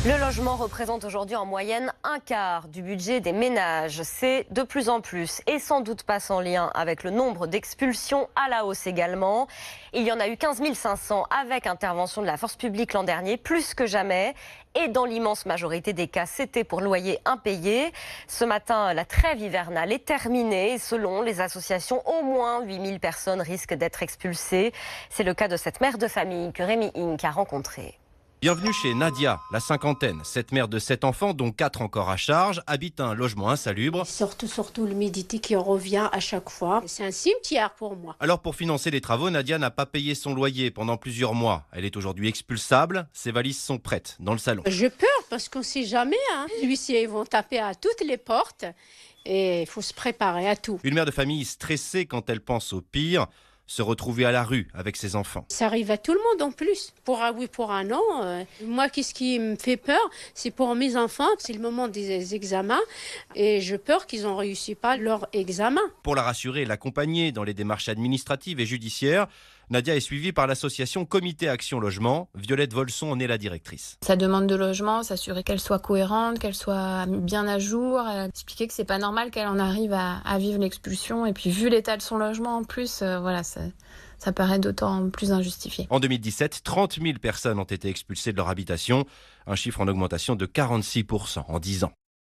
Le logement représente aujourd'hui en moyenne un quart du budget des ménages. C'est de plus en plus et sans doute pas sans lien avec le nombre d'expulsions à la hausse également. Il y en a eu 15 500 avec intervention de la force publique l'an dernier, plus que jamais. Et dans l'immense majorité des cas, c'était pour loyer impayé. Ce matin, la trêve hivernale est terminée et selon les associations, au moins 8 000 personnes risquent d'être expulsées. C'est le cas de cette mère de famille que Rémi Inc a rencontrée. Bienvenue chez Nadia, la cinquantaine. Cette mère de 7 enfants, dont 4 encore à charge, habite un logement insalubre. Surtout l'humidité qui revient à chaque fois. C'est un cimetière pour moi. Alors pour financer les travaux, Nadia n'a pas payé son loyer pendant plusieurs mois. Elle est aujourd'hui expulsable. Ses valises sont prêtes dans le salon. J'ai peur parce qu'on ne sait jamais. L'huissier, ils vont taper à toutes les portes et il faut se préparer à tout. Une mère de famille stressée quand elle pense au pire. Se retrouver à la rue avec ses enfants. Ça arrive à tout le monde en plus. Pour un oui, pour un non. Moi, qu'est-ce qui me fait peur? C'est pour mes enfants. C'est le moment des examens. Et j'ai peur qu'ils n'ont réussi pas leur examen. Pour la rassurer et l'accompagner dans les démarches administratives et judiciaires, Nadia est suivie par l'association Comité Action Logement. Violette Volson en est la directrice. Sa demande de logement, s'assurer qu'elle soit cohérente, qu'elle soit bien à jour, expliquer que c'est pas normal qu'elle en arrive à vivre l'expulsion. Et puis vu l'état de son logement en plus, ça paraît d'autant plus injustifié. En 2017, 30 000 personnes ont été expulsées de leur habitation, un chiffre en augmentation de 46% en 10 ans.